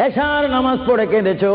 এশার নামাজ পড়ে কেঁদেছো,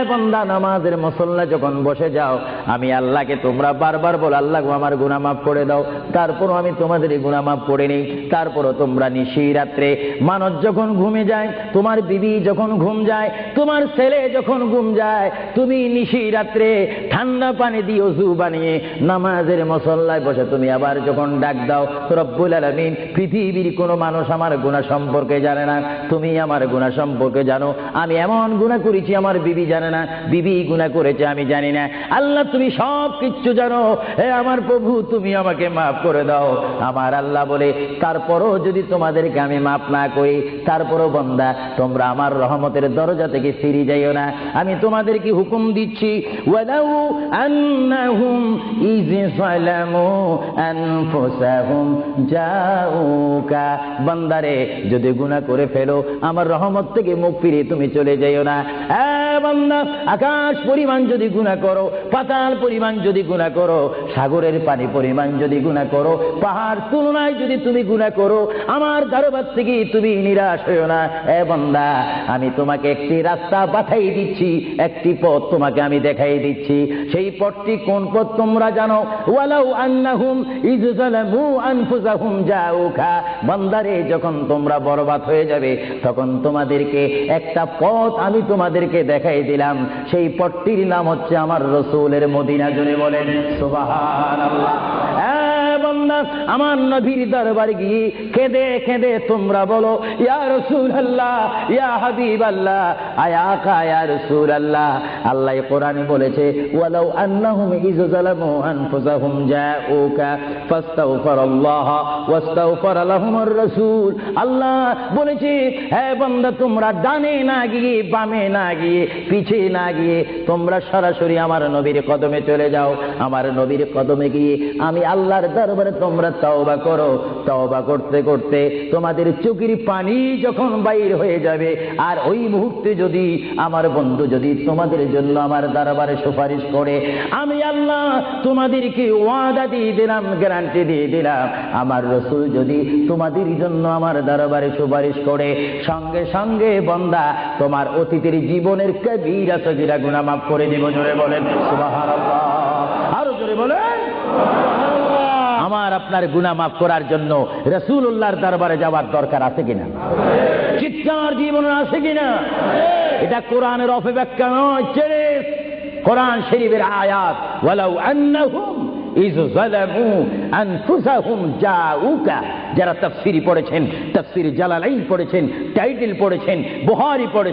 বান্দা নামাজের মুসল্লা যখন বসে যাও, আমি আল্লাহকে তোমরা বারবার বলো আল্লাহ আমার গুনাহ মাফ করে দাও, তারপরও আমি তোমাদের গুনাহ মাফ করে নিই। তারপরও তোমরা নিশি রাত্রে মানুষ যখন ঘুমে যায়, তোমার বিবি যখন ঘুম যায়, তোমার ছেলে যখন ঘুম যায়, তুমি নিশি রাত্রে ঠান্ডা পানি দিয়ে ওযু বানিয়ে নামাজের মুসল্লায় বসে তুমি আবার যখন ডাক দাও রব্বুল আলামিন, পৃথিবীর কোনো মানুষ আমার গুনাহ সম্পর্কে জানে না, তুমি আমার গুনাহ সম্পর্কে জানো। আমি এমন গুনাহ করেছি আমার বিবি জানে না, বিবি গুনাহ করেছে আমি জানি না। আল্লাহ তুমি সব কিচ্ছু জানো, হে আমার প্রভু তুমি আমাকে মাফ করে দাও। আমার আল্লাহ বলে তারপরও যদি তোমাদেরকে আমি মাফ না করি, তারপরও বান্দা তোমরা আমার রহমতের দরজা থেকে ফিরে যাইও না। আমি তোমাদেরকে হুকুম দিচ্ছি, ওয়ালাউ আন্নাহুম ইয যালামু আনফুসাহুম জাউকা, বান্দারে যদি গুনাহ করে ফেলো আমার রহমত থেকে মুখ ফিরিয়ে তুমি চলে যাইও না। বান্দা আকাশ পরিমাণ যদি গুনাহ করো, পাতাল পরিমাণ যদি গুনাহ করো, সাগরের পানি পরিমাণ যদি গুনাহ করো, পাহাড় তুলনায় যদি তুমি গুনাহ করো, আমার দরবার থেকে তুমি নিরাশ হইও না। বান্দা আমি তোমাকে একটি রাস্তা পাঠাই দিচ্ছি, একটি পথ তোমাকে আমি দেখাই দিচ্ছি। সেই পথটি কোন পথ তোমরা জানো? ওয়ালাউ আন্নাহুম ইয যালামু আনফুসাহুম জাউকা, বান্দারে যখন তোমরা বরবাদ হয়ে যাবে তখন তোমাদেরকে একটা পথ আমি তোমাদেরকে দেখাই দিলাম, সেই পথটির নাম হচ্ছে আমার রাসূলের মদিনা। জোরে বলেন সুবহানাল্লাহ। বান্দা আমার নবীর দরবারে গিয়ে কেঁদে কেঁদে তোমরা বলো ইয়া রাসূলুল্লাহ, ইয়া হাবিবাল্লাহ, আয়া আকা ইয়া রাসূলুল্লাহ। আল্লাহ কোরআনে বলেছে ওয়ালাউ আন্নাহুম ইয যালামু আনফুসাহুম জাউকা ফাস্তাগফিরুল্লাহ ওয়াস্তাগফার লাহুমুর রাসূল। আল্লাহ বলেছে হে বান্দা তোমরা ডানে না গিয়ে, বামে না গিয়ে, পিছে না গিয়ে তোমরা সরাসরি আমার নবীর কদমে চলে যাও। আমার নবীর কদমে গিয়ে আমি আল্লাহর দরবারে তোমরা তওবা করো। তওবা করতে করতে তোমাদের চোখের পানি যখন বাইর হয়ে যাবে, আর ওই মুহূর্তে যদি আমার বন্ধু যদি তোমাদের জন্য আমার দরবারে সুপারিশ করে, আমি আল্লাহ তোমাদেরকে ওয়াদা দিয়ে দিলাম, গ্যারান্টি দিয়ে দিলাম, আমার রাসূল যদি তোমাদের জন্য আমার দরবারে সুপারিশ করে, সঙ্গে সঙ্গে বান্দা তোমার অতীতের জীবনের কবিরা সগীরা গুনাহ মাফ করে দিব। জোরে বলেন সুবহানাল্লাহ, আরো জোরে বলেন। আমার আপনার গুনাহ মাফ করার জন্য রাসূলুল্লাহর দরবারে যাওয়ার দরকার আছে কিনা? চিৎকার জীবন আছে কিনা? এটা কোরআনের অপব্যাখ্যা নয়, কোরআন শরীফের আয়াত। ওয়ালাউ আন্নাহুম ইয যালামু আনফুসাহুম জাউকা, যারা তাফসীর পড়েছেন, তাফসীর জালালাইন পড়েছেন, টাইটেল পড়েছেন, বুখারী পড়েছেন,